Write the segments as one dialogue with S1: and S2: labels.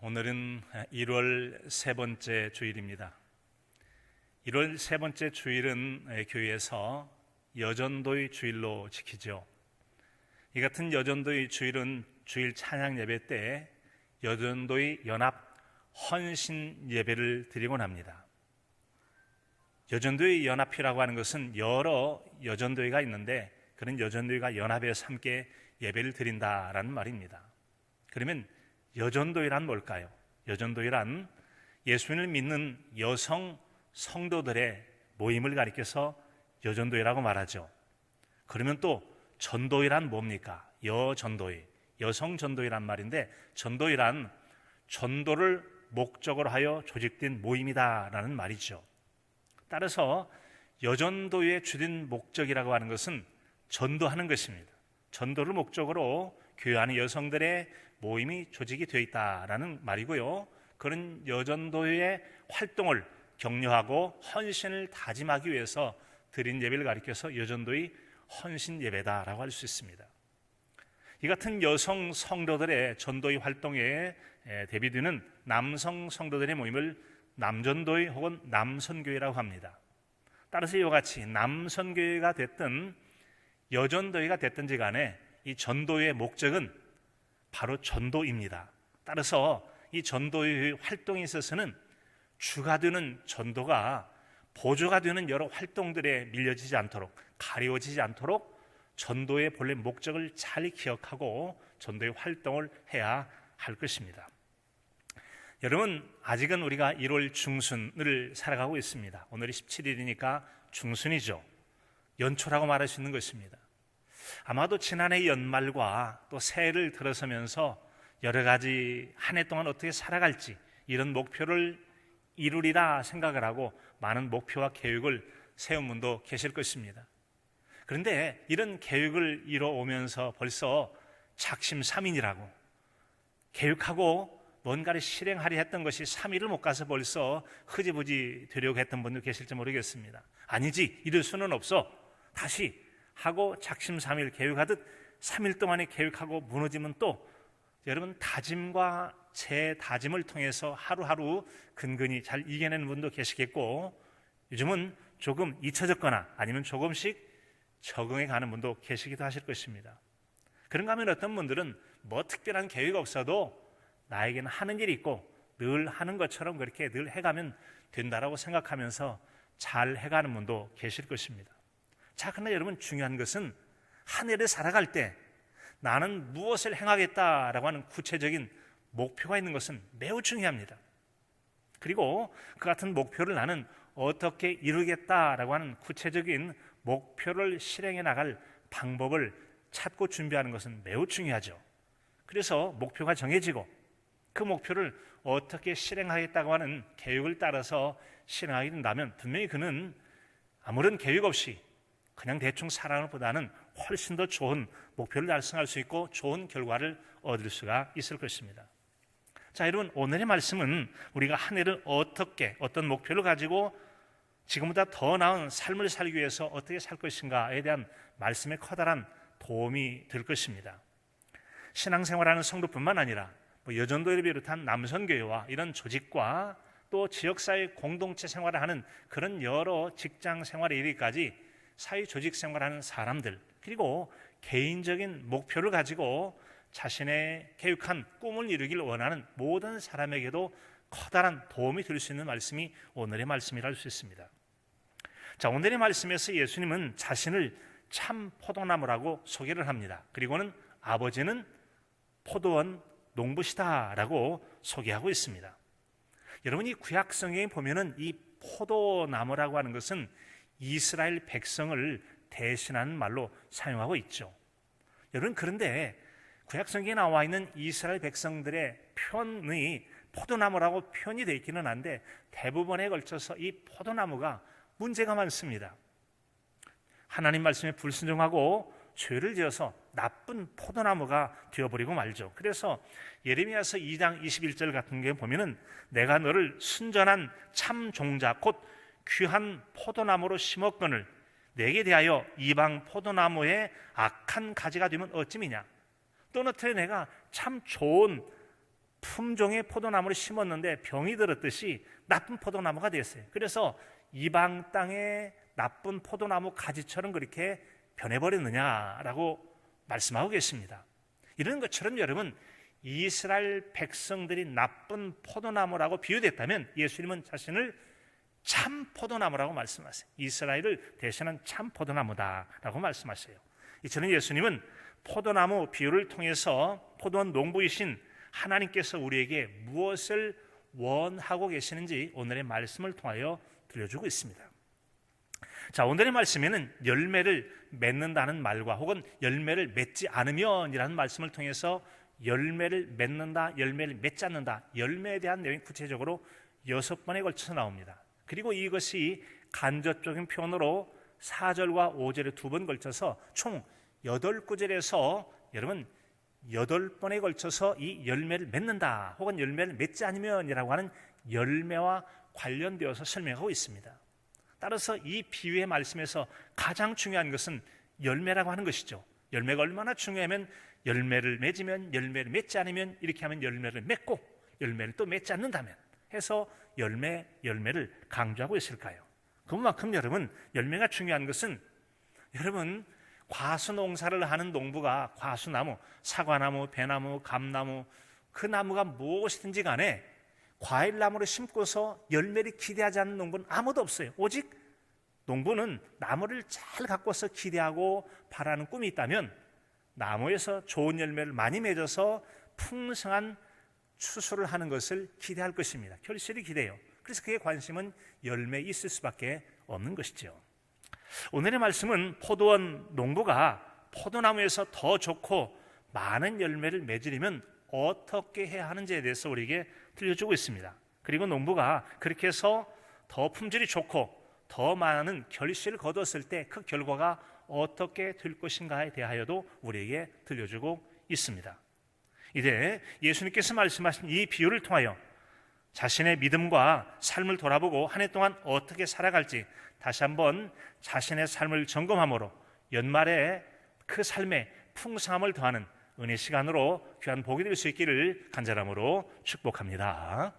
S1: 오늘은 1월 세 번째 주일입니다. 1월 세 번째 주일은 교회에서 여전도의 주일로 지키죠. 이 같은 여전도의 주일은 주일 찬양 예배 때 여전도의 연합 헌신 예배를 드리곤 합니다. 여전도의 연합이라고 하는 것은 여러 여전도회가 있는데 그런 여전도회가 연합해서 함께 예배를 드린다라는 말입니다. 그러면 여전도회란 뭘까요? 여전도회란 예수님을 믿는 여성 성도들의 모임을 가리켜서 여전도회라고 말하죠. 그러면 또 전도회란 뭡니까? 여전도회, 여성전도회란 말인데 전도회란 전도를 목적으로 하여 조직된 모임이다라는 말이죠. 따라서 여전도회의 주된 목적이라고 하는 것은 전도하는 것입니다. 전도를 목적으로 교회 안의 여성들의 모임이 조직이 되어 있다라는 말이고요. 그런 여전도회의 활동을 격려하고 헌신을 다짐하기 위해서 드린 예배를 가리켜서 여전도의 헌신 예배다라고 할 수 있습니다. 이 같은 여성 성도들의 전도의 활동에 대비되는 남성 성도들의 모임을 남전도회 혹은 남선교회라고 합니다. 따라서 이와 같이 남선교회가 됐든 여전도회가 됐든지 간에 이 전도의 목적은 바로 전도입니다. 따라서 이 전도의 활동에 있어서는 주가 되는 전도가 보조가 되는 여러 활동들에 밀려지지 않도록, 가려지지 않도록 전도의 본래 목적을 잘 기억하고 전도의 활동을 해야 할 것입니다. 여러분, 아직은 우리가 1월 중순을 살아가고 있습니다. 오늘이 17일이니까 중순이죠. 연초라고 말할 수 있는 것입니다. 아마도 지난해 연말과 또 새해를 들어서면서 여러 가지 한 해 동안 어떻게 살아갈지 이런 목표를 이루리라 생각을 하고 많은 목표와 계획을 세운 분도 계실 것입니다. 그런데 이런 계획을 이뤄오면서 벌써 작심삼일이라고 계획하고 뭔가를 실행하려 했던 것이 3일을 못 가서 벌써 흐지부지 되려고 했던 분도 계실지 모르겠습니다. 아니지, 이럴 수는 없어. 다시 하고 작심삼일 계획하듯 3일 동안에 계획하고 무너지면 또 여러분 다짐과 재다짐을 통해서 하루하루 근근히 잘 이겨내는 분도 계시겠고 요즘은 조금 잊혀졌거나 아니면 조금씩 적응해 가는 분도 계시기도 하실 것입니다. 그런가 하면 어떤 분들은 뭐 특별한 계획 없어도 나에게는 하는 일이 있고 늘 하는 것처럼 그렇게 늘 해가면 된다라고 생각하면서 잘 해가는 분도 계실 것입니다. 자, 그러나 여러분 중요한 것은 한 해를 살아갈 때 나는 무엇을 행하겠다라고 하는 구체적인 목표가 있는 것은 매우 중요합니다. 그리고 그 같은 목표를 나는 어떻게 이루겠다라고 하는 구체적인 목표를 실행해 나갈 방법을 찾고 준비하는 것은 매우 중요하죠. 그래서 목표가 정해지고 그 목표를 어떻게 실행하겠다고 하는 계획을 따라서 실행하게 된다면 분명히 그는 아무런 계획 없이 그냥 대충 살아가는 것보다는 훨씬 더 좋은 목표를 달성할 수 있고 좋은 결과를 얻을 수가 있을 것입니다. 자, 여러분, 오늘의 말씀은 우리가 한 해를 어떻게 어떤 목표를 가지고 지금보다 더 나은 삶을 살기 위해서 어떻게 살 것인가에 대한 말씀의 커다란 도움이 될 것입니다. 신앙생활하는 성도뿐만 아니라 여전도회를 비롯한 남선교회와 이런 조직과 또 지역사회 공동체 생활을 하는 그런 여러 직장 생활에 이르기까지 사회 조직 생활하는 사람들 그리고 개인적인 목표를 가지고 자신의 계획한 꿈을 이루길 원하는 모든 사람에게도 커다란 도움이 될 수 있는 말씀이 오늘의 말씀이라 할 수 있습니다. 자, 오늘의 말씀에서 예수님은 자신을 참 포도나무라고 소개를 합니다. 그리고는 아버지는 포도원 농부시다라고 소개하고 있습니다. 여러분이 구약 성경에 보면은 이 포도나무라고 하는 것은 이스라엘 백성을 대신하는 말로 사용하고 있죠. 여러분, 그런데 구약 성경에 나와 있는 이스라엘 백성들의 표현이 포도나무라고 표현이 되어 있기는 한데 대부분에 걸쳐서 이 포도나무가 문제가 많습니다. 하나님 말씀에 불순종하고 죄를 지어서 나쁜 포도나무가 되어버리고 말죠. 그래서 예레미야서 2장 21절 같은 게 보면은 내가 너를 순전한 참 종자 곧 귀한 포도나무로 심었거늘 내게 대하여 이방 포도나무의 악한 가지가 되면 어찌미냐. 또는 내가 참 좋은 품종의 포도나무를 심었는데 병이 들었듯이 나쁜 포도나무가 됐어요. 그래서 이방 땅의 나쁜 포도나무 가지처럼 그렇게 변해버렸느냐라고 말씀하고 계십니다. 이런 것처럼 여러분, 이스라엘 백성들이 나쁜 포도나무라고 비유됐다면 예수님은 자신을 참 포도나무라고 말씀하세요. 이스라엘을 대신한 참 포도나무다라고 말씀하세요. 이처럼 예수님은 포도나무 비유를 통해서 포도원 농부이신 하나님께서 우리에게 무엇을 원하고 계시는지 오늘의 말씀을 통하여 들려주고 있습니다. 자, 오늘의 말씀에는 열매를 맺는다는 말과 혹은 열매를 맺지 않으면이라는 말씀을 통해서 열매를 맺는다, 열매를 맺지 않는다, 열매에 대한 내용이 구체적으로 6번에 걸쳐서 나옵니다. 그리고 이것이 간접적인 표현으로 4절과 5절에 2번 걸쳐서 총 8구절에서 여러분 8번에 걸쳐서 이 열매를 맺는다 혹은 열매를 맺지 않으면이라고 하는 열매와 관련되어서 설명하고 있습니다. 따라서 이 비유의 말씀에서 가장 중요한 것은 열매라고 하는 것이죠. 열매가 얼마나 중요하면 열매를 맺으면, 열매를 맺지 않으면, 이렇게 하면 열매를 맺고 열매를 또 맺지 않는다면 해서 열매를 강조하고 있을까요? 그만큼 여러분, 열매가 중요한 것은 여러분, 과수 농사를 하는 농부가 과수나무, 사과나무, 배나무, 감나무, 그 나무가 무엇이든지 간에 과일나무를 심고서 열매를 기대하지 않는 농부는 아무도 없어요. 오직 농부는 나무를 잘 가꿔서 기대하고 바라는 꿈이 있다면 나무에서 좋은 열매를 많이 맺어서 풍성한 추수를 하는 것을 기대할 것입니다. 결실이 기대요. 그래서 그의 관심은 열매에 있을 수밖에 없는 것이죠. 오늘의 말씀은 포도원 농부가 포도나무에서 더 좋고 많은 열매를 맺으려면 어떻게 해야 하는지에 대해서 우리에게 들려주고 있습니다. 그리고 농부가 그렇게 해서 더 품질이 좋고 더 많은 결실을 거뒀을 때 그 결과가 어떻게 될 것인가에 대하여도 우리에게 들려주고 있습니다. 이제 예수님께서 말씀하신 이 비유를 통하여 자신의 믿음과 삶을 돌아보고 한 해 동안 어떻게 살아갈지 다시 한번 자신의 삶을 점검함으로 연말에 그 삶의 풍성함을 더하는 은혜 시간으로 귀한 복이 될 수 있기를 간절함으로 축복합니다.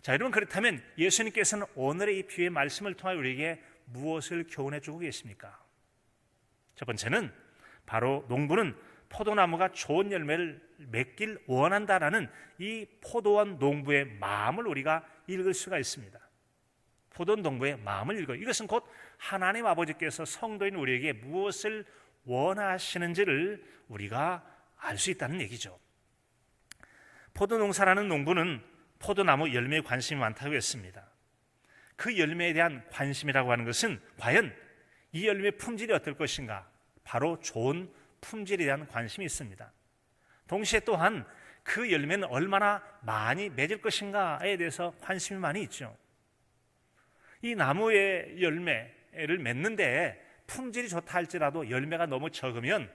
S1: 자, 여러분, 그렇다면 예수님께서는 오늘의 이 비유의 말씀을 통하여 우리에게 무엇을 교훈해 주고 계십니까? 첫 번째는 바로 농부는 포도나무가 좋은 열매를 맺길 원한다라는 이 포도원 농부의 마음을 우리가 읽을 수가 있습니다. 포도원 농부의 마음을 읽어요. 이것은 곧 하나님 아버지께서 성도인 우리에게 무엇을 원하시는지를 우리가 알 수 있다는 얘기죠. 포도농사라는 농부는 포도나무 열매에 관심이 많다고 했습니다. 그 열매에 대한 관심이라고 하는 것은 과연 이 열매의 품질이 어떨 것인가? 바로 좋은 품질에 대한 관심이 있습니다. 동시에 또한 그 열매는 얼마나 많이 맺을 것인가에 대해서 관심이 많이 있죠. 이 나무의 열매를 맺는데 품질이 좋다 할지라도 열매가 너무 적으면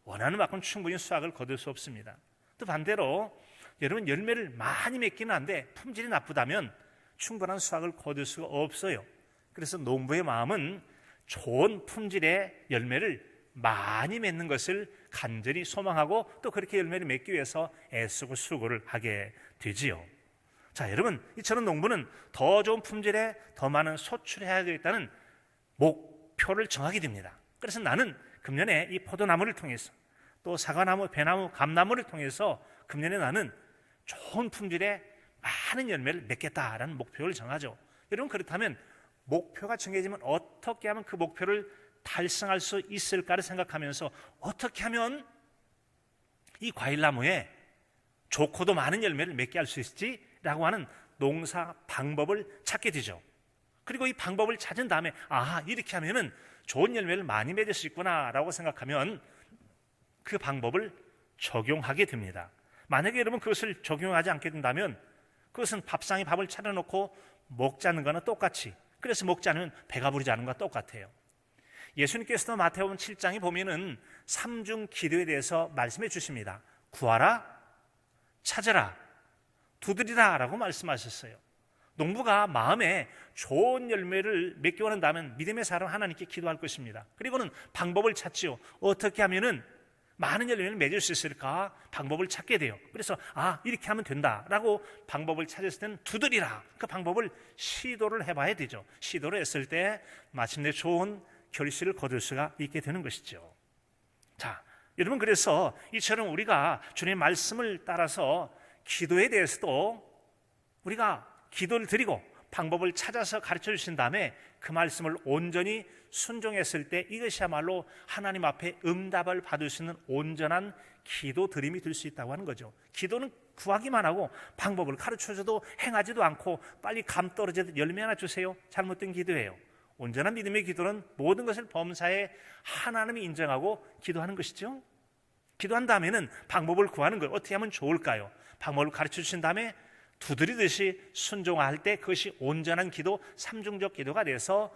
S1: 원하는 만큼 충분히 수확을 거둘 수 없습니다. 또 반대로 여러분, 열매를 많이 맺기는 한데 품질이 나쁘다면 충분한 수확을 거둘 수가 없어요. 그래서 농부의 마음은 좋은 품질의 열매를 많이 맺는 것을 간절히 소망하고 또 그렇게 열매를 맺기 위해서 애쓰고 수고를 하게 되지요. 자, 여러분, 이처럼 농부는 더 좋은 품질에 더 많은 소출을 해야 되겠다는 목표를 정하게 됩니다. 그래서 나는 금년에 이 포도나무를 통해서 또 사과나무, 배나무, 감나무를 통해서 금년에 나는 좋은 품질의 많은 열매를 맺겠다라는 목표를 정하죠. 여러분, 그렇다면 목표가 정해지면 어떻게 하면 그 목표를 달성할 수 있을까를 생각하면서 어떻게 하면 이 과일나무에 좋고도 많은 열매를 맺게 할 수 있을지라고 하는 농사 방법을 찾게 되죠. 그리고 이 방법을 찾은 다음에 이렇게 하면은 좋은 열매를 많이 맺을 수 있구나라고 생각하면 그 방법을 적용하게 됩니다. 만약에 여러분 그것을 적용하지 않게 된다면 그것은 밥상에 밥을 차려놓고 먹지 않는 거나 똑같이, 그래서 먹지 않으면 배가 부르지 않은 것과 똑같아요. 예수님께서도 마태복음 7장에 보면은 삼중 기도에 대해서 말씀해 주십니다. 구하라, 찾으라, 두드리라 라고 말씀하셨어요. 농부가 마음에 좋은 열매를 맺기 원한다면 믿음의 사람 하나님께 기도할 것입니다. 그리고는 방법을 찾지요. 어떻게 하면은 많은 열매를 맺을 수 있을까 방법을 찾게 돼요. 그래서 이렇게 하면 된다라고 방법을 찾았을 때는 두드리라. 그 방법을 시도를 해봐야 되죠. 시도를 했을 때 마침내 좋은 결실을 거둘 수가 있게 되는 것이죠. 자, 여러분, 그래서 이처럼 우리가 주님의 말씀을 따라서 기도에 대해서도 우리가 기도를 드리고 방법을 찾아서 가르쳐 주신 다음에 그 말씀을 온전히 순종했을 때 이것이야말로 하나님 앞에 응답을 받을 수 있는 온전한 기도 드림이 될 수 있다고 하는 거죠. 기도는 구하기만 하고 방법을 가르쳐줘도 행하지도 않고 빨리 감 떨어져도 열매 하나 주세요. 잘못된 기도예요. 온전한 믿음의 기도는 모든 것을 범사에 하나님이 인정하고 기도하는 것이죠. 기도한 다음에는 방법을 구하는 거예요. 어떻게 하면 좋을까요? 방법을 가르쳐 주신 다음에 두드리듯이 순종할 때 그것이 온전한 기도, 삼중적 기도가 돼서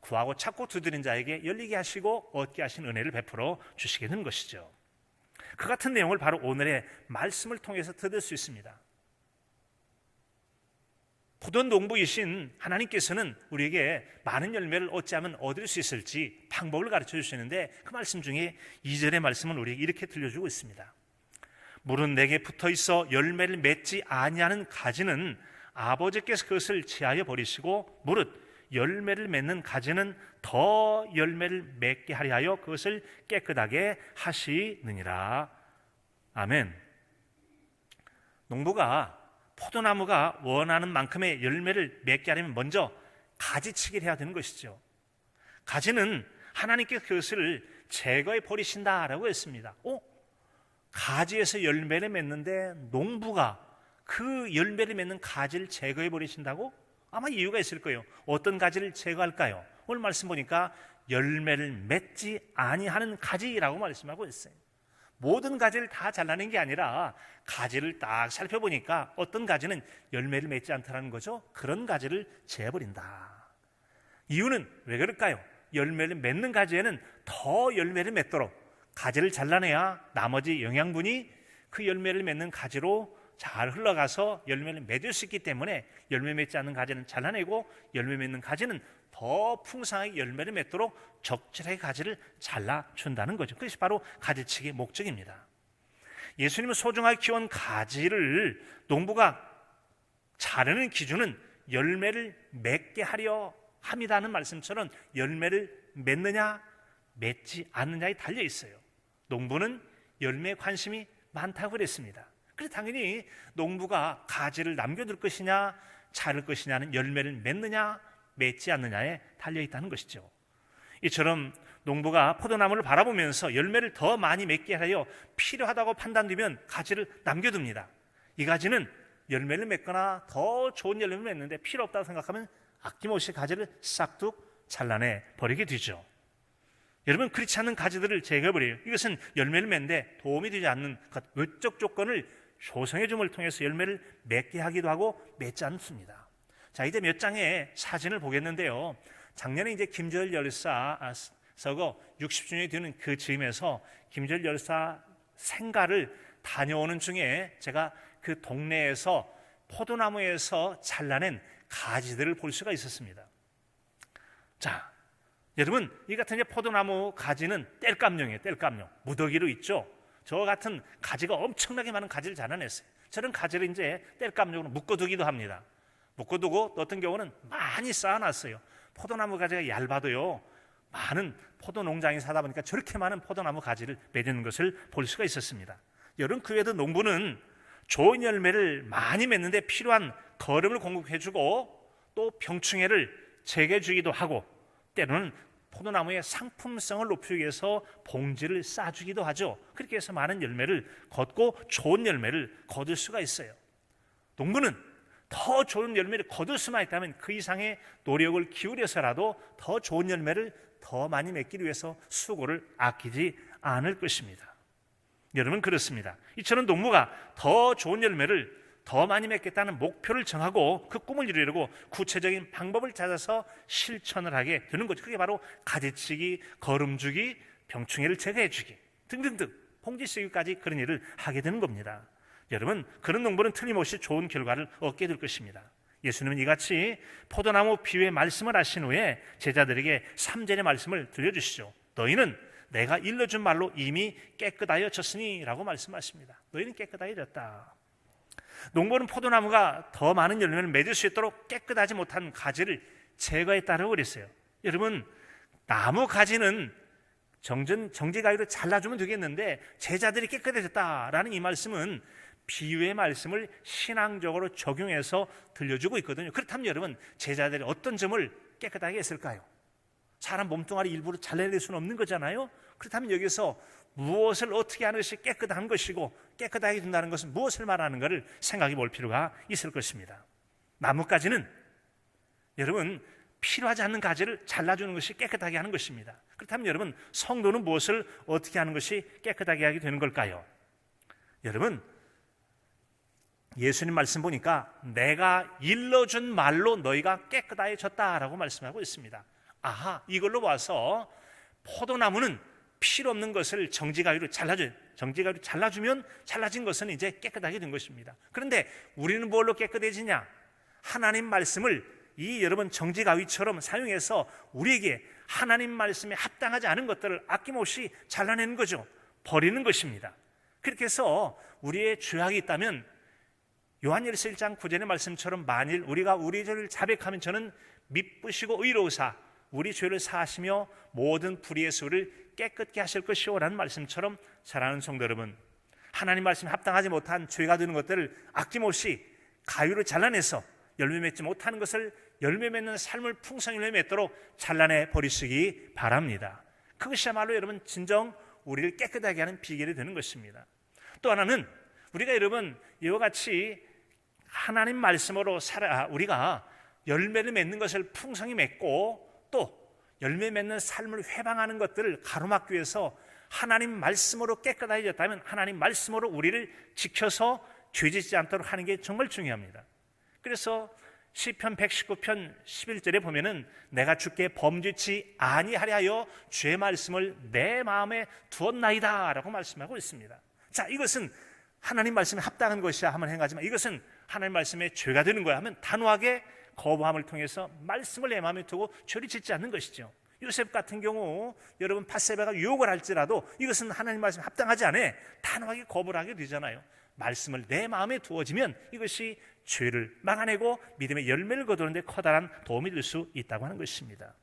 S1: 구하고 찾고 두드린 자에게 열리게 하시고 얻게 하신 은혜를 베풀어 주시게 되는 것이죠. 그 같은 내용을 바로 오늘의 말씀을 통해서 들을 수 있습니다. 포도원 농부이신 하나님께서는 우리에게 많은 열매를 어찌하면 얻을 수 있을지 방법을 가르쳐 주시는데 그 말씀 중에 2절의 말씀은 우리에게 이렇게 들려주고 있습니다. 물은 내게 붙어 있어 열매를 맺지 아니하는 가지는 아버지께서 그것을 제하여 버리시고 무릇 열매를 맺는 가지는 더 열매를 맺게 하려 하여 그것을 깨끗하게 하시느니라. 아멘. 농부가 포도나무가 원하는 만큼의 열매를 맺게 하려면 먼저 가지치기를 해야 되는 것이죠. 가지는 하나님께서 그것을 제거해 버리신다라고 했습니다. 가지에서 열매를 맺는데 농부가 그 열매를 맺는 가지를 제거해 버리신다고? 아마 이유가 있을 거예요. 어떤 가지를 제거할까요? 오늘 말씀 보니까 열매를 맺지 아니하는 가지라고 말씀하고 있어요. 모든 가지를 다 잘라낸 게 아니라 가지를 딱 살펴보니까 어떤 가지는 열매를 맺지 않다는 거죠. 그런 가지를 제어버린다. 이유는 왜 그럴까요? 열매를 맺는 가지에는 더 열매를 맺도록 가지를 잘라내야 나머지 영양분이 그 열매를 맺는 가지로 잘 흘러가서 열매를 맺을 수 있기 때문에 열매 맺지 않는 가지는 잘라내고 열매 맺는 가지는 더 풍성하게 열매를 맺도록 적절하게 가지를 잘라준다는 거죠. 그것이 바로 가지치기의 목적입니다. 예수님은 소중하게 키운 가지를 농부가 자르는 기준은 열매를 맺게 하려 합니다는 말씀처럼 열매를 맺느냐 맺지 않느냐에 달려 있어요. 농부는 열매에 관심이 많다고 그랬습니다. 그래서 당연히 농부가 가지를 남겨둘 것이냐 자를 것이냐는 열매를 맺느냐 맺지 않느냐에 달려있다는 것이죠. 이처럼 농부가 포도나무를 바라보면서 열매를 더 많이 맺게 하여 필요하다고 판단되면 가지를 남겨둡니다. 이 가지는 열매를 맺거나 더 좋은 열매를 맺는데 필요 없다고 생각하면 아낌없이 가지를 싹둑 잘라내 버리게 되죠. 여러분, 그렇지 않는 가지들을 제거해버려요. 이것은 열매를 맺는데 도움이 되지 않는 것, 외적 조건을 조성해 줌을 통해서 열매를 맺게 하기도 하고 맺지 않습니다. 자, 이제 몇 장의 사진을 보겠는데요. 작년에 이제 김재열 열사 서거 60주년이 되는 그 즈음에서 김재열 열사 생가를 다녀오는 중에 제가 그 동네에서 포도나무에서 잘라낸 가지들을 볼 수가 있었습니다. 자, 여러분, 이 같은 이제 포도나무 가지는 땔감용이에요. 땔감용. 무더기로 있죠. 저 같은 가지가 엄청나게 많은 가지를 자라냈어요. 저런 가지를 이제 땔감용으로 묶어두기도 합니다. 묶어두고 또 어떤 경우는 많이 쌓아놨어요. 포도나무 가지가 얇아도요, 많은 포도 농장이 사다 보니까 저렇게 많은 포도나무 가지를 맺는 것을 볼 수가 있었습니다. 여러분, 그 외에도 농부는 좋은 열매를 많이 맺는데 필요한 거름을 공급해주고 또 병충해를 제거해주기도 하고 때로는 포도나무의 상품성을 높이기 위해서 봉지를 싸주기도 하죠. 그렇게 해서 많은 열매를 걷고 좋은 열매를 거둘 수가 있어요. 농부는 더 좋은 열매를 거둘 수만 있다면 그 이상의 노력을 기울여서라도 더 좋은 열매를 더 많이 맺기 위해서 수고를 아끼지 않을 것입니다. 여러분, 그렇습니다. 이처럼 농부가 더 좋은 열매를 더 많이 맺겠다는 목표를 정하고 그 꿈을 이루려고 구체적인 방법을 찾아서 실천을 하게 되는 거죠. 그게 바로 가지치기, 거름주기, 병충해를 제거해주기 등등등 봉지 쓰기까지 그런 일을 하게 되는 겁니다. 여러분, 그런 농부는 틀림없이 좋은 결과를 얻게 될 것입니다. 예수님은 이같이 포도나무 비유의 말씀을 하신 후에 제자들에게 3절의 말씀을 들려주시죠. 너희는 내가 일러준 말로 이미 깨끗하여졌으니 라고 말씀하십니다. 너희는 깨끗하여졌다. 농부는 포도나무가 더 많은 열매를 맺을 수 있도록 깨끗하지 못한 가지를 제거했다고 그랬어요. 여러분, 나무 가지는 정지가위로 잘라주면 되겠는데 제자들이 깨끗해졌다라는 이 말씀은 비유의 말씀을 신앙적으로 적용해서 들려주고 있거든요. 그렇다면 여러분, 제자들이 어떤 점을 깨끗하게 했을까요? 사람 몸뚱아리 일부러 잘라낼 수는 없는 거잖아요. 그렇다면 여기서 무엇을 어떻게 하는 것이 깨끗한 것이고 깨끗하게 된다는 것은 무엇을 말하는 것을 생각해 볼 필요가 있을 것입니다. 나뭇가지는 여러분, 필요하지 않는 가지를 잘라주는 것이 깨끗하게 하는 것입니다. 그렇다면 여러분, 성도는 무엇을 어떻게 하는 것이 깨끗하게 하게 되는 걸까요? 여러분, 예수님 말씀 보니까 내가 일러준 말로 너희가 깨끗해졌다라고 말씀하고 있습니다. 아하, 이걸로 봐서 포도나무는 필요 없는 것을 정지가위로 잘라주면 잘라진 것은 이제 깨끗하게 된 것입니다. 그런데 우리는 뭘로 깨끗해지냐? 하나님 말씀을 이 여러분 정지가위처럼 사용해서 우리에게 하나님 말씀에 합당하지 않은 것들을 아낌없이 잘라내는 거죠. 버리는 것입니다. 그렇게 해서 우리의 죄악이 있다면 요한일서 1장 9절의 말씀처럼 만일 우리가 우리 죄를 자백하면 저는 미쁘시고 의로우사 우리 죄를 사하시며 모든 불의의 수를 깨끗게 하실 것이오 라는 말씀처럼 사랑하는 성도 여러분, 하나님 말씀에 합당하지 못한 죄가 되는 것들을 아낌없이 가위로 잘라내서 열매 맺지 못하는 것을 열매 맺는 삶을 풍성히 열매 맺도록 잘라내 버리시기 바랍니다. 그것이야말로 여러분 진정 우리를 깨끗하게 하는 비결이 되는 것입니다. 또 하나는 우리가 여러분 이와 같이 하나님 말씀으로 우리가 열매를 맺는 것을 풍성히 맺고 또 열매 맺는 삶을 회방하는 것들을 가로막기 위해서 하나님 말씀으로 깨끗해졌다면 하나님 말씀으로 우리를 지켜서 죄짓지 않도록 하는 게 정말 중요합니다. 그래서 시편 119편 11절에 보면은 내가 주께 범죄치 아니하려 하여 주의 말씀을 내 마음에 두었나이다 라고 말씀하고 있습니다. 자, 이것은 하나님 말씀에 합당한 것이야 하면 행하지만 이것은 하나님 말씀에 죄가 되는 거야 하면 단호하게 거부함을 통해서 말씀을 내 마음에 두고 죄를 짓지 않는 것이죠. 요셉 같은 경우 여러분 밧세바가 유혹을 할지라도 이것은 하나님 말씀에 합당하지 않아 단호하게 거부를 하게 되잖아요. 말씀을 내 마음에 두어지면 이것이 죄를 막아내고 믿음의 열매를 거두는데 커다란 도움이 될 수 있다고 하는 것입니다.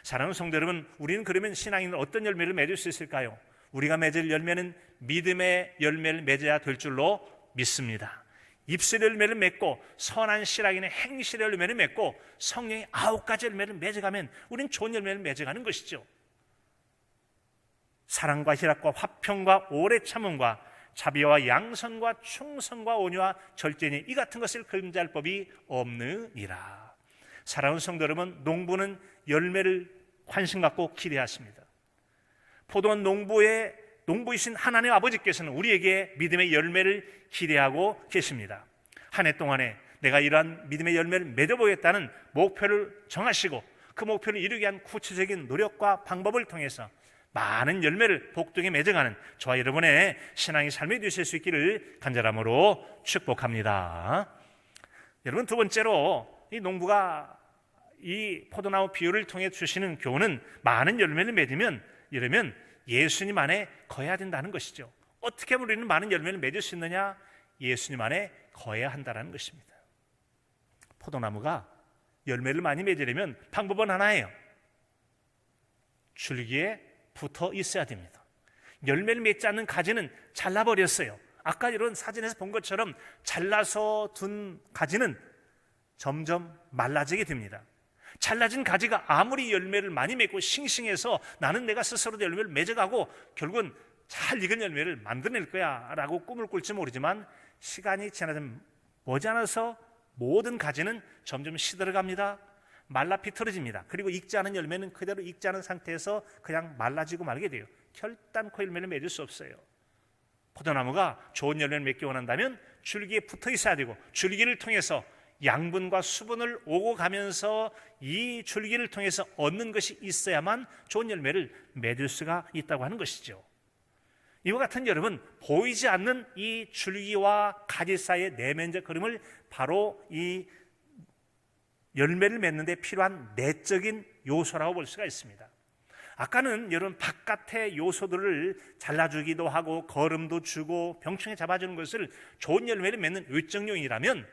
S1: 사랑하는 성도 여러분, 우리는 그러면 신앙인은 어떤 열매를 맺을 수 있을까요? 우리가 맺을 열매는 믿음의 열매를 맺어야 될 줄로 믿습니다. 입술의 열매를 맺고 선한 실학인의 행실의 열매를 맺고 성령의 9가지 열매를 맺어가면 우리는 좋은 열매를 맺어가는 것이죠. 사랑과 희락과 화평과 오래 참음과 자비와 양선과 충성과 온유와 절제니 이 같은 것을 금지할 법이 없느니라. 사랑하는 성도 여러분, 농부는 열매를 관심 갖고 기대하십니다. 포도원 농부이신 하나님 아버지께서는 우리에게 믿음의 열매를 기대하고 계십니다. 한 해 동안에 내가 이러한 믿음의 열매를 맺어보겠다는 목표를 정하시고 그 목표를 이루기 위한 구체적인 노력과 방법을 통해서 많은 열매를 복되게 맺어가는 저와 여러분의 신앙의 삶이 되실 수 있기를 간절함으로 축복합니다. 여러분, 두 번째로 이 농부가 이 포도나무 비유를 통해 주시는 교훈은 많은 열매를 맺으면 이러면 예수님 안에 거해야 된다는 것이죠. 어떻게 하면 우리는 많은 열매를 맺을 수 있느냐? 예수님 안에 거해야 한다는 것입니다. 포도나무가 열매를 많이 맺으려면 방법은 하나예요. 줄기에 붙어 있어야 됩니다. 열매를 맺지 않는 가지는 잘라버렸어요. 아까 이런 사진에서 본 것처럼 잘라서 둔 가지는 점점 말라지게 됩니다. 잘라진 가지가 아무리 열매를 많이 맺고 싱싱해서 나는 내가 스스로도 열매를 맺어가고 결국은 잘 익은 열매를 만들어낼 거야 라고 꿈을 꿀지 모르지만 시간이 지나면 머지않아서 모든 가지는 점점 시들어갑니다. 말라 비틀어집니다. 그리고 익지 않은 열매는 그대로 익지 않은 상태에서 그냥 말라지고 말게 돼요. 결단코 열매를 맺을 수 없어요. 포도나무가 좋은 열매를 맺기 원한다면 줄기에 붙어 있어야 되고 줄기를 통해서 양분과 수분을 오고 가면서 이 줄기를 통해서 얻는 것이 있어야만 좋은 열매를 맺을 수가 있다고 하는 것이죠. 이와 같은 여러분, 보이지 않는 이 줄기와 가지 사이의 내면적 흐름을 바로 이 열매를 맺는 데 필요한 내적인 요소라고 볼 수가 있습니다. 아까는 여러분 바깥의 요소들을 잘라주기도 하고 거름도 주고 병충해 잡아주는 것을 좋은 열매를 맺는 외적 요인이라면,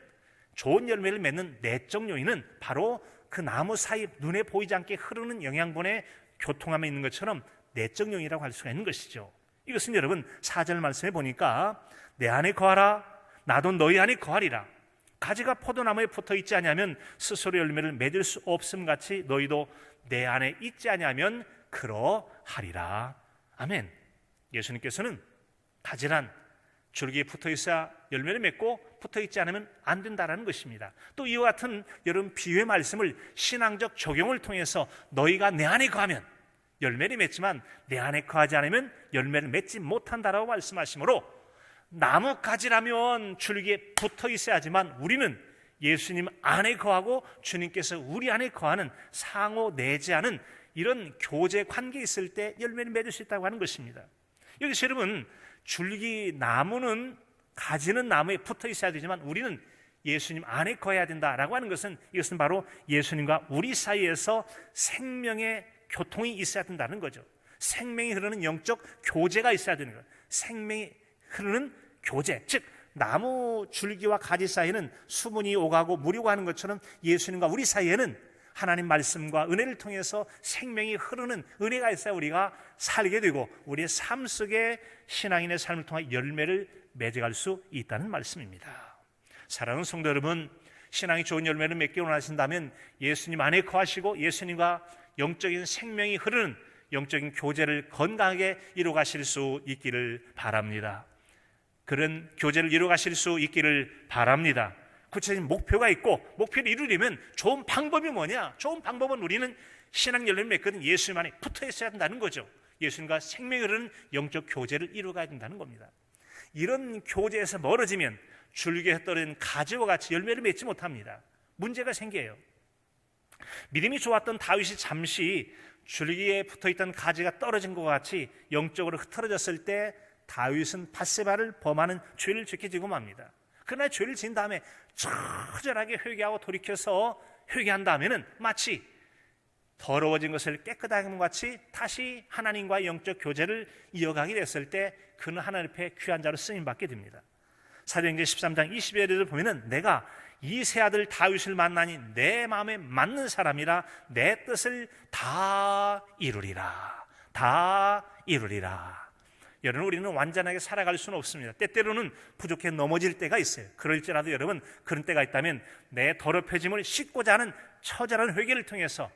S1: 좋은 열매를 맺는 내적 요인은 바로 그 나무 사이 눈에 보이지 않게 흐르는 영양분의 교통함에 있는 것처럼 내적 요인이라고 할 수가 있는 것이죠. 이것은 여러분 4절 말씀에 보니까 내 안에 거하라 나도 너희 안에 거하리라. 가지가 포도나무에 붙어 있지 아니하면 스스로 열매를 맺을 수 없음 같이 너희도 내 안에 있지 아니하면 그러하리라. 아멘. 예수님께서는 가지란 줄기에 붙어 있어야 열매를 맺고 붙어 있지 않으면 안 된다라는 것입니다. 또 이와 같은 여러분 비유의 말씀을 신앙적 적용을 통해서 너희가 내 안에 거하면 열매를 맺지만 내 안에 거하지 않으면 열매를 맺지 못한다라고 말씀하시므로, 나뭇가지라면 줄기에 붙어 있어야지만 우리는 예수님 안에 거하고 주님께서 우리 안에 거하는 상호 내재하는 이런 교제 관계에 있을 때 열매를 맺을 수 있다고 하는 것입니다. 여기서 여러분 줄기 나무는 가지는 나무에 붙어 있어야 되지만 우리는 예수님 안에 거해야 된다라고 하는 것은, 이것은 바로 예수님과 우리 사이에서 생명의 교통이 있어야 된다는 거죠. 생명이 흐르는 영적 교제가 있어야 되는 거예요. 생명이 흐르는 교제, 즉 나무 줄기와 가지 사이에는 수분이 오가고 물이 오가는 것처럼 예수님과 우리 사이에는 하나님 말씀과 은혜를 통해서 생명이 흐르는 은혜가 있어야 우리가 살게 되고 우리의 삶 속에 신앙인의 삶을 통해 열매를 맺어갈 수 있다는 말씀입니다. 사랑하는 성도 여러분, 신앙이 좋은 열매를 맺기 원하신다면 예수님 안에 거하시고 예수님과 영적인 생명이 흐르는 영적인 교제를 건강하게 이루어가실 수 있기를 바랍니다. 그런 교제를 이루어가실 수 있기를 바랍니다. 구체적인 목표가 있고 목표를 이루려면 좋은 방법이 뭐냐? 좋은 방법은 우리는 신앙 열매를 맺거든 예수님 안에 붙어 있어야 된다는 거죠. 예수님과 생명이 흐르는 영적 교제를 이루어가야 된다는 겁니다. 이런 교제에서 멀어지면 줄기에 떨어진 가지와 같이 열매를 맺지 못합니다. 문제가 생겨요. 믿음이 좋았던 다윗이 잠시 줄기에 붙어있던 가지가 떨어진 것 같이 영적으로 흩어졌을 때 다윗은 밧세바를 범하는 죄를 짓게 되고 맙니다. 그러나 죄를 지은 다음에 처절하게 회개하고 돌이켜서 회개한 다음에는 마치 더러워진 것을 깨끗하게 한 것 같이 다시 하나님과의 영적 교제를 이어가게 됐을 때 그는 하나님 앞에 귀한 자로 쓰임받게 됩니다. 사도행전 13장 20절에도 보면은 내가 이 세 아들 다윗을 만나니 내 마음에 맞는 사람이라 내 뜻을 다 이루리라. 다 이루리라. 여러분, 우리는 완전하게 살아갈 수는 없습니다. 때때로는 부족해 넘어질 때가 있어요. 그럴지라도 여러분, 그런 때가 있다면 내 더럽혀짐을 씻고자 하는 처절한 회개를 통해서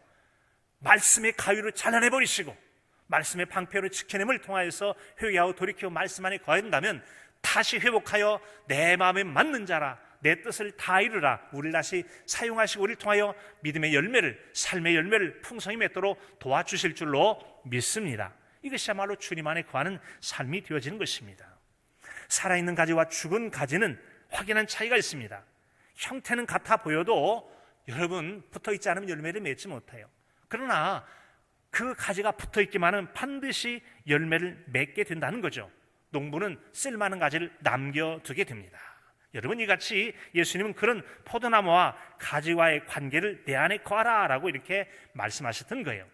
S1: 말씀의 가위로 잘라내버리시고 말씀의 방패로 지켜냄을 통하여서 회개하고 돌이키고 말씀 안에 거해야 된다면 다시 회복하여 내 마음에 맞는 자라 내 뜻을 다 이루라. 우리를 다시 사용하시고 우리를 통하여 믿음의 열매를, 삶의 열매를 풍성히 맺도록 도와주실 줄로 믿습니다. 이것이야말로 주님 안에 거하는 삶이 되어지는 것입니다. 살아있는 가지와 죽은 가지는 확연한 차이가 있습니다. 형태는 같아 보여도 여러분 붙어있지 않으면 열매를 맺지 못해요. 그러나 그 가지가 붙어있기만은 반드시 열매를 맺게 된다는 거죠. 농부는 쓸만한 가지를 남겨두게 됩니다. 여러분, 이같이 예수님은 그런 포도나무와 가지와의 관계를 내 안에 거하라 라고 이렇게 말씀하셨던 거예요.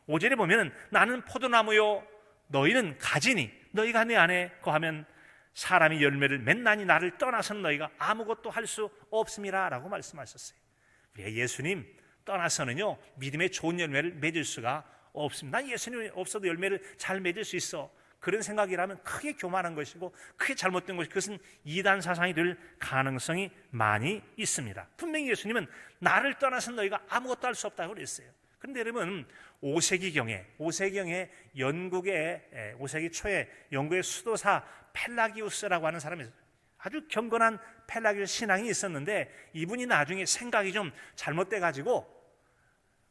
S1: 5절에 보면 나는 포도나무요 너희는 가지니 너희가 내 안에 거하면 사람이 열매를 맺나니 나를 떠나서는 너희가 아무것도 할 수 없음이라 라고 말씀하셨어요. 우리가 예수님 떠나서는요 믿음의 좋은 열매를 맺을 수가 없습니다. 난 예수님이 없어도 열매를 잘 맺을 수 있어, 그런 생각이라면 크게 교만한 것이고 크게 잘못된 것이, 그것은 이단 사상이 될 가능성이 많이 있습니다. 분명히 예수님은 나를 떠나서는 너희가 아무것도 할 수 없다고 그랬어요. 그런데 여러분 5세기경에 영국의 5세기 초에 영국의 수도사 펠라기우스라고 하는 사람이 아주 경건한 펠라기우스 신앙이 있었는데 이분이 나중에 생각이 좀 잘못돼 가지고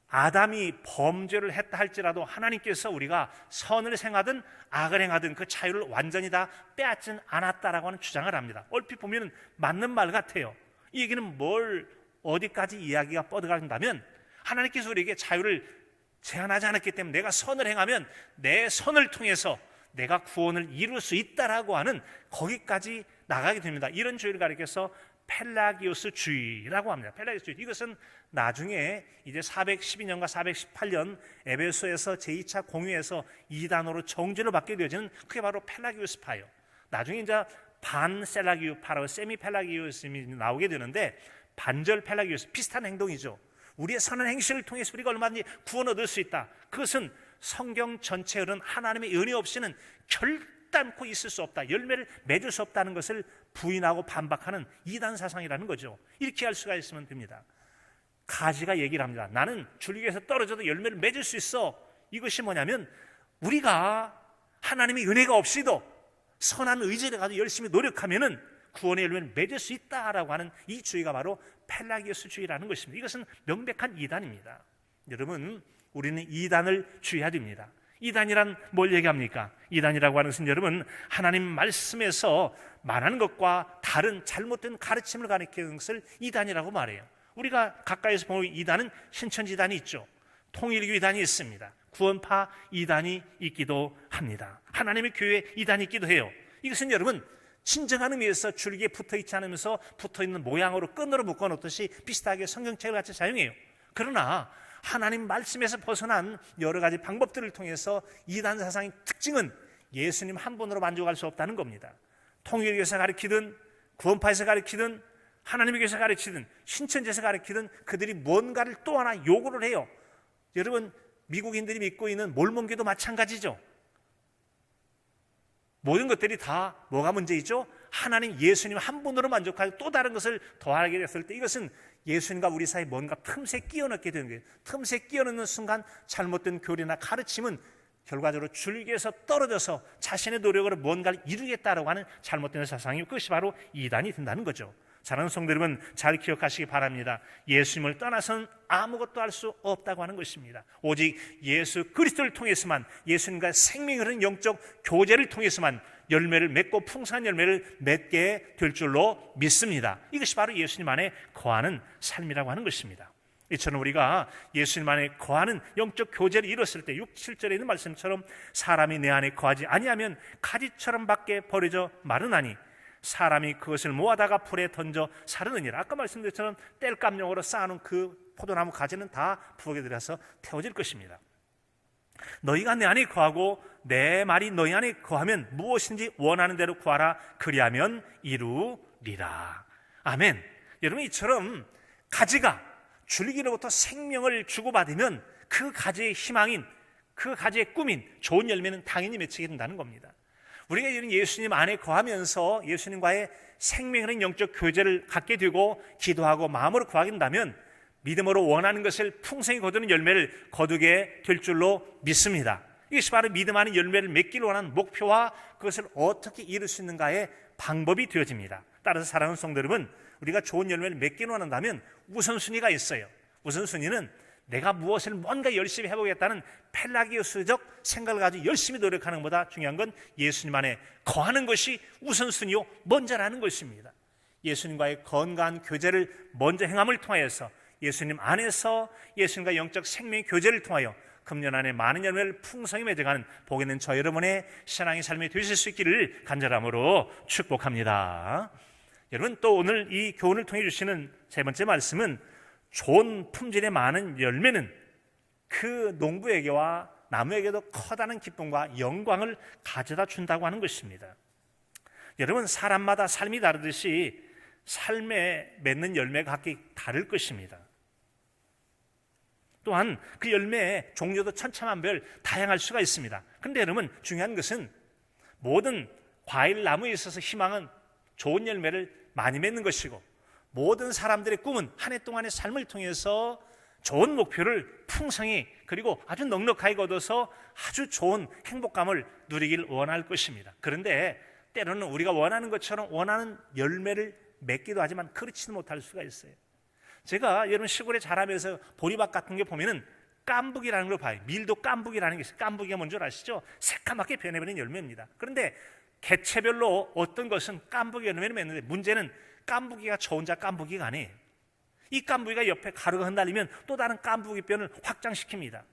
S1: 아담이 범죄를 했다 할지라도 하나님께서 우리가 선을 행하든 악을 행하든 그 자유를 완전히 다 빼앗진 않았다라고 하는 주장을 합니다. 얼핏 보면 맞는 말 같아요. 이 얘기는 뭘 어디까지 이야기가 뻗어간다면 하나님께서 우리에게 자유를 제한하지 않았기 때문에 내가 선을 행하면 내 선을 통해서 내가 구원을 이룰 수 있다라고 하는 거기까지 나가게 됩니다. 이런 주의를 가리켜서 펠라기오스주의라고 합니다. 펠라기오스주의. 이것은 나중에 이제 412년과 418년 에베소에서 제2차 공회에서 이단으로 정죄를 받게 되어지는 그게 바로 펠라기오스파예요. 나중에 이제 반셀라기오파라고 세미펠라기오스이 나오게 되는데, 반절 펠라기오스, 비슷한 행동이죠. 우리의 선한 행실을 통해서 우리가 얼마든지 구원 얻을 수 있다. 그것은 성경 전체에 흐른 하나님의 은혜 없이는 결단코 있을 수 없다, 열매를 맺을 수 없다는 것을 부인하고 반박하는 이단 사상이라는 거죠. 이렇게 할 수가 있으면 됩니다. 가지가 얘기를 합니다. 나는 줄기에서 떨어져도 열매를 맺을 수 있어. 이것이 뭐냐면, 우리가 하나님의 은혜가 없이도 선한 의지를 가지고 열심히 노력하면은 구원의 열매를 맺을 수 있다라고 하는 이 주의가 바로 펠라기오스주의라는 것입니다. 이것은 명백한 이단입니다. 여러분, 우리는 이단을 주의해야 됩니다. 이단이란 뭘 얘기합니까? 이단이라고 하는 것은 여러분, 하나님 말씀에서 말하는 것과 다른 잘못된 가르침을 가리키는 것을 이단이라고 말해요. 우리가 가까이서 보면 이단은 신천지 이단이 있죠. 통일교 이단이 있습니다. 구원파 이단이 있기도 합니다. 하나님의 교회 이단이 있기도 해요. 이것은 여러분, 진정한 의미에서 줄기에 붙어있지 않으면서 붙어있는 모양으로 끈으로 묶어놓듯이 비슷하게 성경책을 같이 사용해요. 그러나 하나님 말씀에서 벗어난 여러 가지 방법들을 통해서 이단 사상의 특징은 예수님 한 분으로 만족할 수 없다는 겁니다. 통일교에서 가르치든 구원파에서 가르치든 하나님의 교회에서 가르치든 신천지에서 가르치든 그들이 뭔가를 또 하나 요구를 해요. 여러분, 미국인들이 믿고 있는 몰몬교도 마찬가지죠. 모든 것들이 다 뭐가 문제이죠? 하나님 예수님 한 분으로 만족하고 또 다른 것을 더하게 됐을 때 이것은 예수님과 우리 사이에 뭔가 틈새 끼워 넣게 되는 거예요. 틈새 끼워 넣는 순간 잘못된 교리나 가르침은 결과적으로 줄기에서 떨어져서 자신의 노력으로 뭔가를 이루겠다라고 하는 잘못된 사상이, 그것이 바로 이단이 된다는 거죠. 사랑하는 성도 여러분, 잘 기억하시기 바랍니다. 예수님을 떠나서는 아무것도 할 수 없다고 하는 것입니다. 오직 예수 그리스도를 통해서만, 예수님과 생명을 흐르는 영적 교제를 통해서만 열매를 맺고 풍성한 열매를 맺게 될 줄로 믿습니다. 이것이 바로 예수님 안에 거하는 삶이라고 하는 것입니다. 이처럼 우리가 예수님 안에 거하는 영적 교제를 이뤘을 때 6, 7절에 있는 말씀처럼 사람이 내 안에 거하지 아니하면 가지처럼 밖에 버려져 마르나니 사람이 그것을 모아다가 불에 던져 사르느니라. 아까 말씀드린 것처럼 땔감용으로 쌓아놓은 그 포도나무 가지는 다 부엌에 들어가서 태워질 것입니다. 너희가 내 안에 거하고 내 말이 너희 안에 거하면 무엇인지 원하는 대로 구하라. 그리하면 이루리라. 아멘. 여러분, 이처럼 가지가 줄기로부터 생명을 주고받으면 그 가지의 희망인, 그 가지의 꿈인 좋은 열매는 당연히 맺히게 된다는 겁니다. 우리가 이런 예수님 안에 거하면서 예수님과의 생명의 영적 교제를 갖게 되고 기도하고 마음으로 구하게 된다면 믿음으로 원하는 것을 풍성히 거두는 열매를 거두게 될 줄로 믿습니다. 이것이 바로 믿음 안에 열매를 맺기를 원하는 목표와 그것을 어떻게 이룰 수 있는가의 방법이 되어집니다. 따라서 사랑하는 성도 여러분, 우리가 좋은 열매를 맺기를 원한다면 우선순위가 있어요. 우선순위는 내가 무엇을 뭔가 열심히 해보겠다는 펠라기오스적 생각을 가지고 열심히 노력하는 것보다 중요한 건 예수님 안에 거하는 것이 우선순위요 먼저라는 것입니다. 예수님과의 건강한 교제를 먼저 행함을 통하여서 예수님 안에서 예수님과 영적 생명의 교제를 통하여 금년 안에 많은 열매를 풍성히 맺어가는 복 있는 저 여러분의 신앙의 삶이 되실 수 있기를 간절함으로 축복합니다. 여러분, 또 오늘 이 교훈을 통해 주시는 세 번째 말씀은 좋은 품질의 많은 열매는 그 농부에게와 나무에게도 커다란 기쁨과 영광을 가져다 준다고 하는 것입니다. 여러분, 사람마다 삶이 다르듯이 삶에 맺는 열매가 각기 다를 것입니다. 또한 그 열매의 종류도 천차만별 다양할 수가 있습니다. 그런데 여러분, 중요한 것은 모든 과일 나무에 있어서 희망은 좋은 열매를 많이 맺는 것이고 모든 사람들의 꿈은 한 해 동안의 삶을 통해서 좋은 목표를 풍성히 그리고 아주 넉넉하게 거둬서 아주 좋은 행복감을 누리길 원할 것입니다. 그런데 때로는 우리가 원하는 것처럼 원하는 열매를 맺기도 하지만 그렇지는 못할 수가 있어요. 제가 여러분 시골에 자라면서 보리밥 같은 게 보면은 깐북이라는 걸 봐요. 밀도 깐북이라는 게 있어요. 깐북이가 뭔지 아시죠? 새까맣게 변해버린 열매입니다. 그런데 개체별로 어떤 것은 깐북이 열매를 맺는데 문제는 깐북이가 저 혼자 깐북이가 아니에요. 이 깐북이가 옆에 가루가 흩날리면 또 다른 깐북이뼈를 확장시킵니다.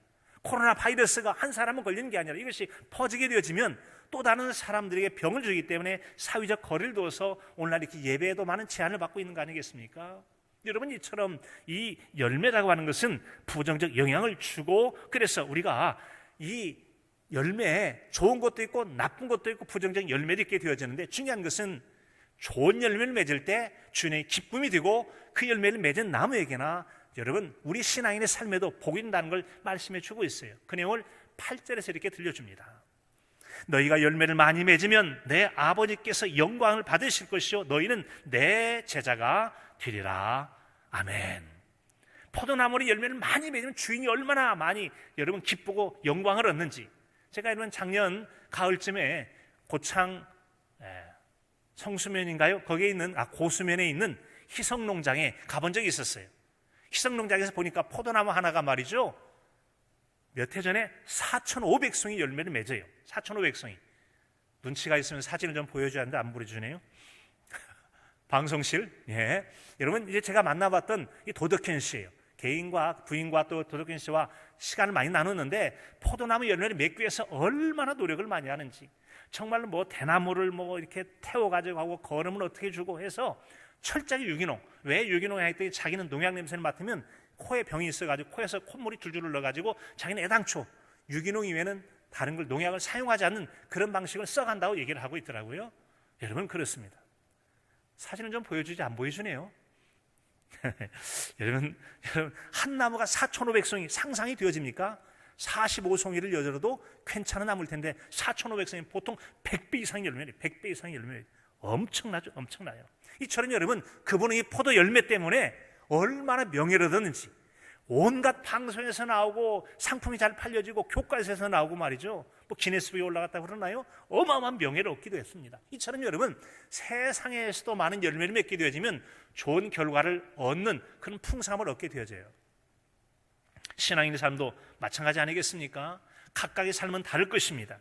S1: 코로나 바이러스가 한 사람은 걸리는 게 아니라 이것이 퍼지게 되어지면 또 다른 사람들에게 병을 주기 때문에 사회적 거리를 두어서 오늘날 이렇게 예배에도 많은 제한을 받고 있는 거 아니겠습니까? 여러분, 이처럼 이 열매라고 하는 것은 부정적 영향을 주고, 그래서 우리가 이 열매에 좋은 것도 있고 나쁜 것도 있고 부정적 열매도 있게 되어지는데, 중요한 것은 좋은 열매를 맺을 때 주님의 기쁨이 되고 그 열매를 맺은 나무에게나 여러분 우리 신앙인의 삶에도 복이 된다는 걸 말씀해 주고 있어요. 그 내용을 8절에서 이렇게 들려줍니다. 너희가 열매를 많이 맺으면 내 아버지께서 영광을 받으실 것이요 너희는 내 제자가 되리라. 아멘. 포도나무의 열매를 많이 맺으면 주인이 얼마나 많이 여러분 기쁘고 영광을 얻는지, 제가 여러분 작년 가을쯤에 고창 성수면인가요? 거기에 있는 고수면에 있는 희성농장에 가본 적이 있었어요. 희성농장에서 보니까 포도나무 하나가 말이죠, 몇 해 전에 4,500송이 열매를 맺어요. 4,500송이. 눈치가 있으면 사진을 좀 보여줘야 하는데 안 보여주네요. 방송실. 예. 여러분, 이제 제가 만나봤던 이 도덕현 씨예요. 개인과 부인과 또 도덕현 씨와 시간을 많이 나눴는데 포도나무 열매를 맺기 위해서 얼마나 노력을 많이 하는지, 정말로 뭐 대나무를 뭐 이렇게 태워가지고 하고 거름을 어떻게 주고 해서 철저하게 유기농. 왜 유기농 했더니 자기는 농약 냄새를 맡으면 코에 병이 있어가지고 코에서 콧물이 줄줄 흘러가지고 자기는 애당초 유기농 이외에는 다른 걸 농약을 사용하지 않는 그런 방식을 써간다고 얘기를 하고 있더라고요. 여러분, 그렇습니다. 사진을 좀 보여주지 안 보여주네요. 여러분 한 나무가 4,500송이 상상이 되어집니까? 45송이를 열어도 괜찮은 나무일 텐데 4,500송이 보통 100배 이상 열매예요. 100배 이상 열매. 엄청나죠. 엄청나요. 이처럼 여러분 그분은 이 포도 열매 때문에 얼마나 명예를 얻었는지, 온갖 방송에서 나오고 상품이 잘 팔려지고 교과서에서 나오고 말이죠, 뭐 기네스북에 올라갔다고 그러나요? 어마어마한 명예를 얻기도 했습니다. 이처럼 여러분 세상에서도 많은 열매를 맺게 되어지면 좋은 결과를 얻는 그런 풍성함을 얻게 되어져요. 신앙인의 삶도 마찬가지 아니겠습니까? 각각의 삶은 다를 것입니다.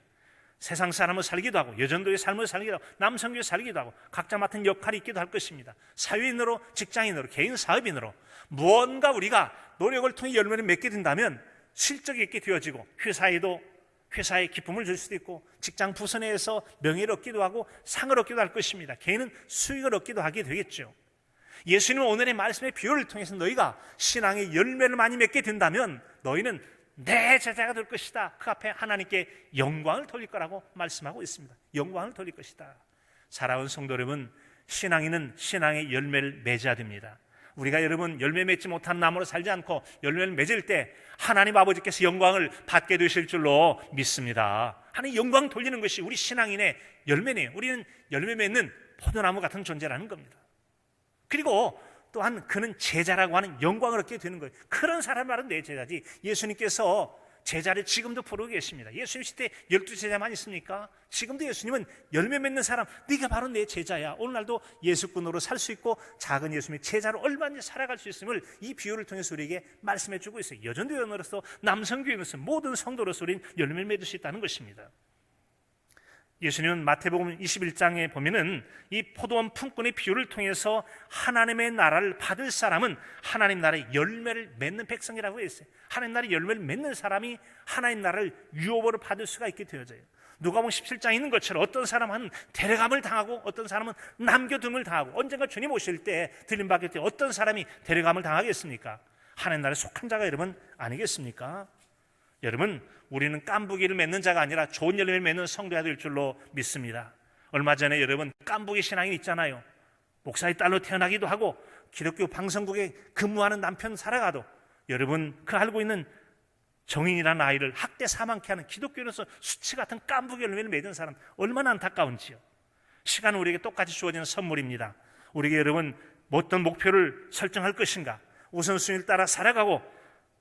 S1: 세상 사람을 살기도 하고 여전도의 삶을 살기도 하고 남성교회 살기도 하고 각자 맡은 역할이 있기도 할 것입니다. 사회인으로, 직장인으로, 개인 사업인으로 무언가 우리가 노력을 통해 열매를 맺게 된다면 실적이 있게 되어지고 회사에 기쁨을 줄 수도 있고 직장 부서 내에서 명예를 얻기도 하고 상을 얻기도 할 것입니다. 개인은 수익을 얻기도 하게 되겠죠. 예수님은 오늘의 말씀의 비유를 통해서 너희가 신앙의 열매를 많이 맺게 된다면 너희는 내 제자가 될 것이다. 그 앞에 하나님께 영광을 돌릴 거라고 말씀하고 있습니다. 영광을 돌릴 것이다. 사랑하는 성도 여러분, 신앙인은 신앙의 열매를 맺어야 됩니다. 우리가 여러분 열매 맺지 못한 나무로 살지 않고 열매를 맺을 때 하나님 아버지께서 영광을 받게 되실 줄로 믿습니다. 하나님 영광 돌리는 것이 우리 신앙인의 열매네요. 우리는 열매 맺는 포도나무 같은 존재라는 겁니다. 그리고 또한 그는 제자라고 하는 영광을 얻게 되는 거예요. 그런 사람 말은 내 제자지. 예수님께서 제자를 지금도 부르고 계십니다. 예수님 시대 12제자만 있습니까? 지금도 예수님은 열매 맺는 사람, 네가 바로 내 제자야. 오늘날도 예수꾼으로 살 수 있고 작은 예수님의 제자로 얼마든지 살아갈 수 있음을 이 비유를 통해서 우리에게 말씀해 주고 있어요. 여전도인으로서, 남성교인으로서, 모든 성도로서 우리는 열매를 맺을 수 있다는 것입니다. 예수님은 마태복음 21장에 보면은 이 포도원 품꾼의 비유를 통해서 하나님의 나라를 받을 사람은 하나님 나라의 열매를 맺는 백성이라고 했어요. 하나님 나라의 열매를 맺는 사람이 하나님 나라를 유업으로 받을 수가 있게 되어져요. 누가복음 17장에 있는 것처럼 어떤 사람은 데려감을 당하고 어떤 사람은 남겨둠을 당하고, 언젠가 주님 오실 때 들림받을 때 어떤 사람이 데려감을 당하겠습니까? 하나님 나라에 속한 자가 여러분 아니겠습니까? 여러분, 우리는 깐부기를 맺는 자가 아니라 좋은 열매를 맺는 성도가 될 줄로 믿습니다. 얼마 전에 여러분 깐부기 신앙인 있잖아요. 목사의 딸로 태어나기도 하고 기독교 방송국에 근무하는 남편 살아가도 여러분 그 알고 있는 정인이라는 아이를 학대 사망케 하는 기독교로서 수치 같은 깐부기 열매를 맺은 사람 얼마나 안타까운지요. 시간은 우리에게 똑같이 주어지는 선물입니다. 우리에게 여러분 어떤 목표를 설정할 것인가, 우선순위를 따라 살아가고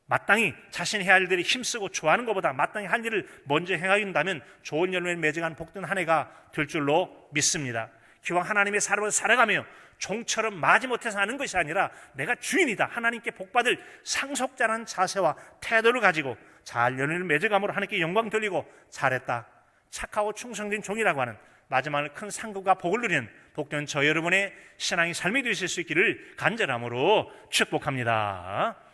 S1: 마땅히 자신이 해야 할 일들이 힘쓰고 좋아하는 것보다 마땅히 할 일을 먼저 행하긴다면 좋은 열매를 맺어가는 복된 한 해가 될 줄로 믿습니다. 기왕 하나님의 사람을 살아가며 종처럼 마지못해서 하는 것이 아니라 내가 주인이다, 하나님께 복받을 상속자라는 자세와 태도를 가지고 잘 열매를 맺어감으로 하나님께 영광 돌리고 잘했다, 착하고 충성된 종이라고 하는 마지막을 큰 상급과 복을 누리는 복된 저 여러분의 신앙의 삶이 되실 수 있기를 간절함으로 축복합니다.